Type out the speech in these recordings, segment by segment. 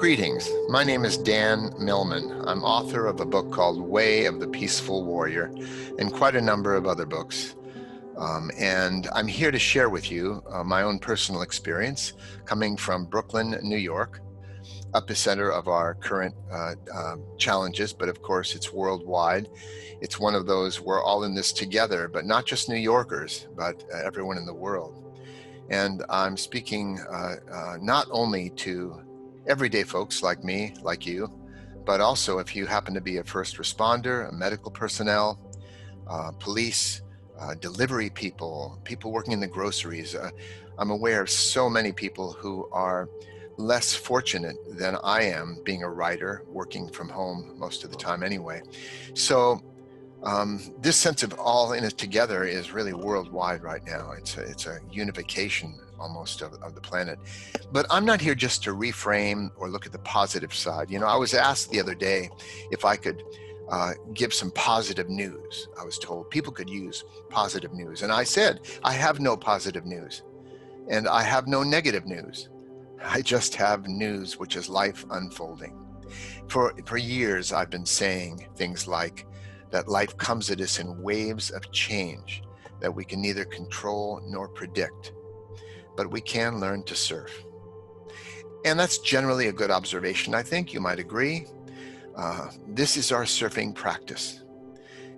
Greetings. My name is Dan Millman. I'm author of a book called Way of the Peaceful Warrior and quite a number of other books. And I'm here to share with you my own personal experience coming from Brooklyn, New York, epicenter of our current challenges, but of course it's worldwide. It's one of those, we're all in this together, but not just New Yorkers, but everyone in the world. And I'm speaking not only to everyday folks like me, like you, but also if you happen to be a first responder, a medical personnel, police, delivery people, people working in the groceries. I'm aware of so many people who are less fortunate than I am, being a writer, working from home most of the time anyway. So this sense of all in it together is really worldwide right now. It's a unification almost of the planet. But I'm not here just to reframe or look at the positive side. You know, I was asked the other day if I could give some positive news. I was told people could use positive news. And I said, I have no positive news and I have no negative news. I just have news, which is life unfolding. For years, I've been saying things like that life comes at us in waves of change that we can neither control nor predict, but we can learn to surf. And that's generally a good observation. I think you might agree. This is our surfing practice.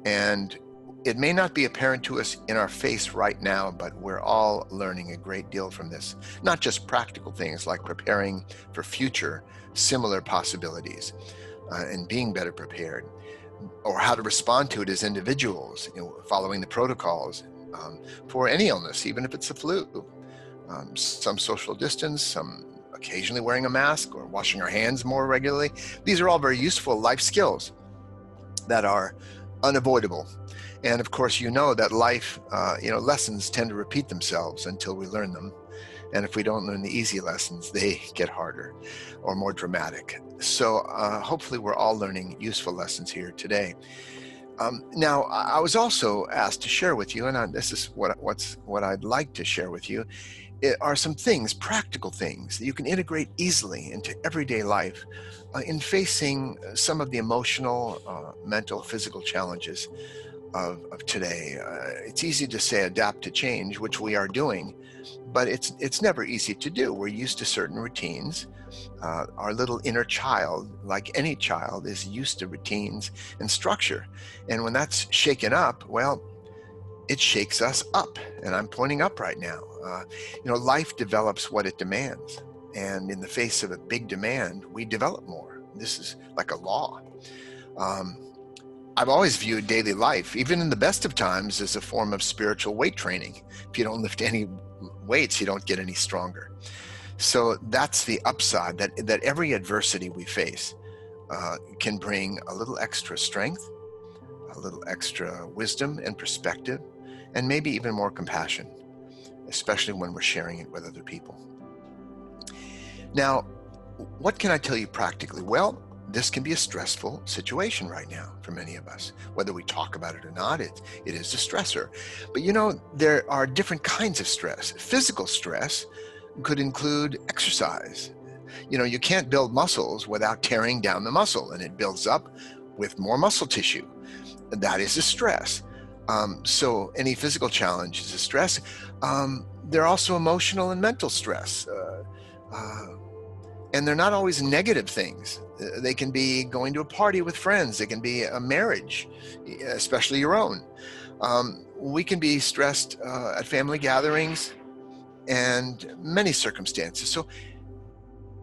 And it may not be apparent to us in our face right now, but we're all learning a great deal from this. Not just practical things like preparing for future similar possibilities and being better prepared, or how to respond to it as individuals, following the protocols for any illness, even if it's the flu. Some social distance, some occasionally wearing a mask or washing our hands more regularly. These are all very useful life skills that are unavoidable. And of course, you know that life, lessons tend to repeat themselves until we learn them. And if we don't learn the easy lessons, they get harder or more dramatic. So hopefully we're all learning useful lessons here today. Now, I was also asked to share with you, and this is what I'd like to share with you, are some things, practical things that you can integrate easily into everyday life in facing some of the emotional, mental, physical challenges of today. It's easy to say adapt to change, which we are doing, but it's never easy to do. We're used to certain routines. Our little inner child, like any child, is used to routines and structure. And when that's shaken up, well, it shakes us up. And I'm pointing up right now. Life develops what it demands. And in the face of a big demand, we develop more. This is like a law. I've always viewed daily life, even in the best of times, as a form of spiritual weight training. If you don't lift any weights, you don't get any stronger. So that's the upside, that every adversity we face can bring a little extra strength, a little extra wisdom and perspective, and maybe even more compassion, especially when we're sharing it with other people. Now, what can I tell you practically? Well, this can be a stressful situation right now for many of us. Whether we talk about it or not, it is a stressor. But there are different kinds of stress. Physical stress could include exercise. You can't build muscles without tearing down the muscle, and it builds up with more muscle tissue. That is a stress. So any physical challenge is a stress. There are also emotional and mental stress. And they're not always negative things. They can be going to a party with friends. They can be a marriage, especially your own. We can be stressed at family gatherings and many circumstances. So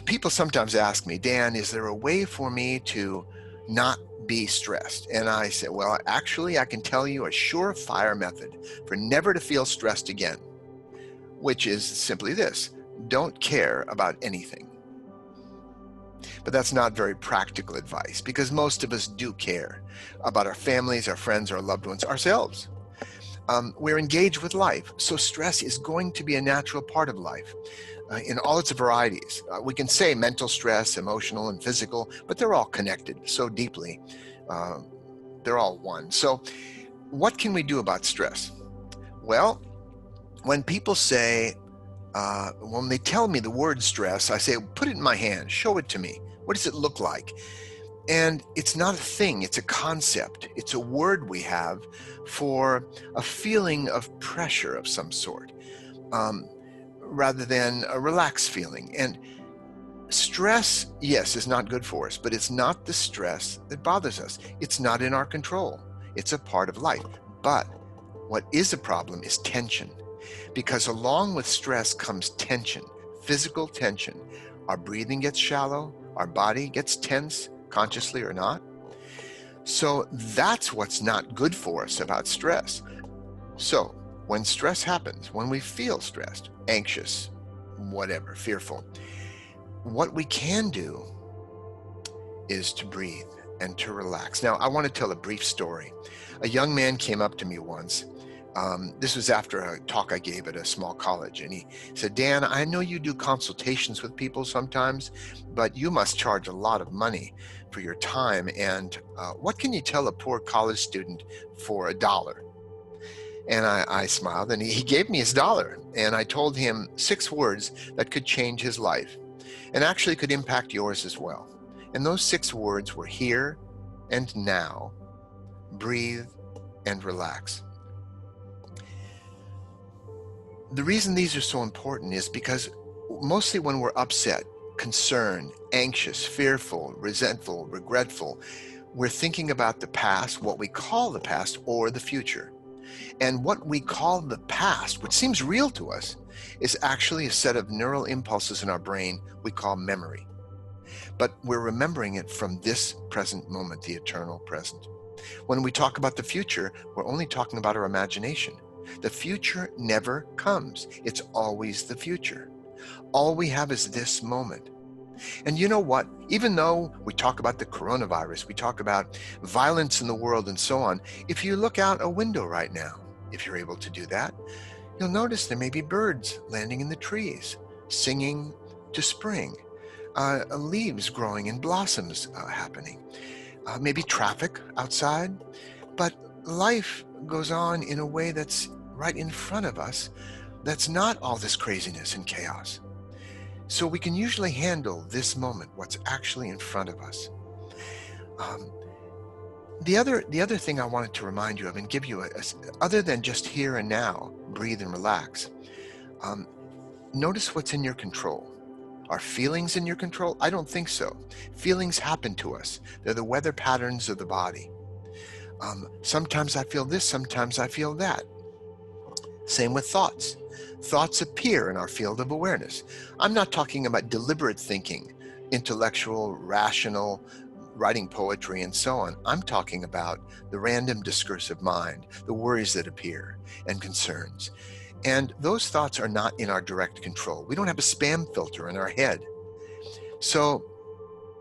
people sometimes ask me, Dan, is there a way for me to not be stressed? And I say, well, actually, I can tell you a surefire method for never to feel stressed again, which is simply this: don't care about anything. But that's not very practical advice, because most of us do care about our families, our friends, our loved ones, ourselves. We're engaged with life, so stress is going to be a natural part of life in all its varieties. We can say mental stress, emotional and physical, but they're all connected so deeply. They're all one. So what can we do about stress? Well, when people say, when they tell me the word stress, I say, put it in my hand, show it to me. What does it look like? And it's not a thing, it's a concept. It's a word we have for a feeling of pressure of some sort, um, rather than a relaxed feeling. And stress, yes, is not good for us, but it's not the stress that bothers us. It's not in our control. It's a part of life. But what is a problem is tension, because along with stress comes tension, physical tension. Our breathing gets shallow, our body gets tense, consciously or not. So that's what's not good for us about stress. So when stress happens, when we feel stressed, anxious, whatever, fearful, what we can do is to breathe and to relax. Now, I want to tell a brief story. A young man came up to me once. This was after a talk I gave at a small college, and he said, "Dan, I know you do consultations with people sometimes, but you must charge a lot of money for your time. And what can you tell a poor college student for $1?" And I smiled, and he gave me his dollar. And I told him 6 words that could change his life and actually could impact yours as well. And those 6 words were here and now, breathe and relax. The reason these are so important is because mostly when we're upset, concerned, anxious, fearful, resentful, regretful, we're thinking about the past, what we call the past, or the future. And what we call the past, which seems real to us, is actually a set of neural impulses in our brain we call memory. But we're remembering it from this present moment, the eternal present. When we talk about the future, we're only talking about our imagination. The future never comes. It's always the future. All we have is this moment. And you know what? Even though we talk about the coronavirus, we talk about violence in the world and so on, if you look out a window right now, if you're able to do that, you'll notice there may be birds landing in the trees, singing to spring, leaves growing and blossoms happening, maybe traffic outside, but life goes on in a way that's right in front of us, that's not all this craziness and chaos. So we can usually handle this moment, what's actually in front of us. The other thing I wanted to remind you of and give you, other than just here and now, breathe and relax, notice what's in your control. Are feelings in your control? I don't think so. Feelings happen to us. They're the weather patterns of the body. Sometimes I feel this, sometimes I feel that. Same with thoughts. Thoughts appear in our field of awareness. I'm not talking about deliberate thinking, intellectual, rational, writing poetry, and so on. I'm talking about the random discursive mind, the worries that appear, and concerns. And those thoughts are not in our direct control. We don't have a spam filter in our head. So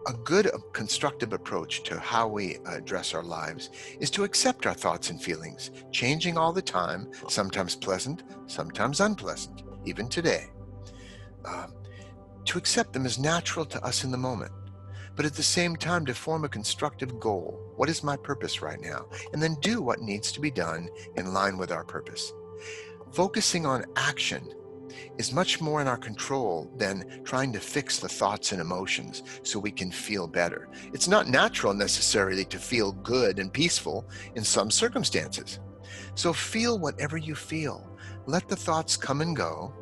a good constructive approach to how we address our lives is to accept our thoughts and feelings, changing all the time, sometimes pleasant, sometimes unpleasant, even today. To accept them as natural to us in the moment, but at the same time to form a constructive goal. What is my purpose right now? And then do what needs to be done in line with our purpose. Focusing on action is much more in our control than trying to fix the thoughts and emotions so we can feel better. It's not natural necessarily to feel good and peaceful in some circumstances. So feel whatever you feel. Let the thoughts come and go,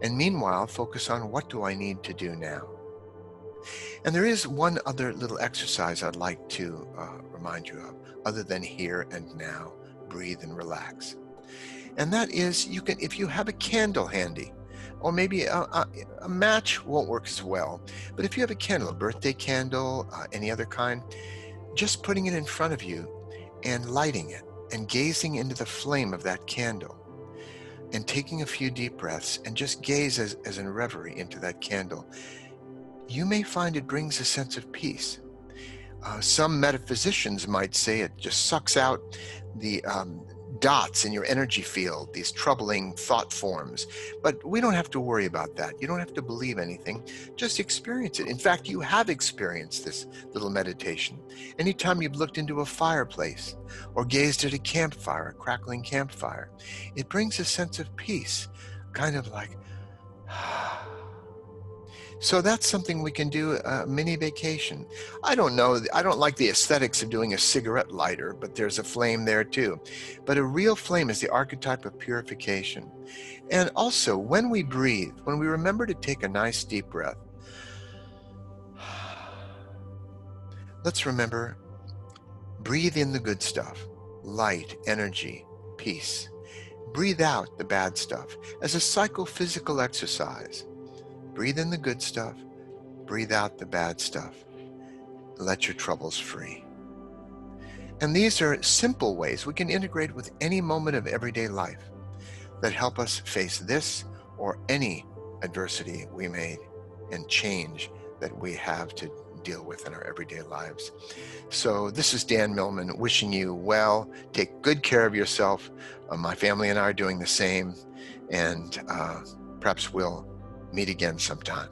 and meanwhile focus on what do I need to do now. And there is one other little exercise I'd like to remind you of, other than here and now, breathe and relax. And that is, you can, if you have a candle handy, or maybe a match won't work as well, but if you have a candle, a birthday candle, any other kind, just putting it in front of you and lighting it and gazing into the flame of that candle and taking a few deep breaths and just gaze as in reverie into that candle, you may find it brings a sense of peace. Some metaphysicians might say it just sucks out the dots in your energy field, these troubling thought forms. But we don't have to worry about that. You don't have to believe anything. Just experience it. In fact, you have experienced this little meditation. Anytime you've looked into a fireplace or gazed at a campfire, a crackling campfire, it brings a sense of peace, kind of like, So that's something we can do, a mini vacation. I don't know, I don't like the aesthetics of doing a cigarette lighter, but there's a flame there too. But a real flame is the archetype of purification. And also, when we breathe, when we remember to take a nice deep breath, let's remember, breathe in the good stuff, light, energy, peace. Breathe out the bad stuff as a psychophysical exercise. Breathe in the good stuff, breathe out the bad stuff. Let your troubles free. And these are simple ways we can integrate with any moment of everyday life that help us face this or any adversity we may and change that we have to deal with in our everyday lives. So this is Dan Millman wishing you well. Take good care of yourself. My family and I are doing the same, and perhaps we'll meet again sometime.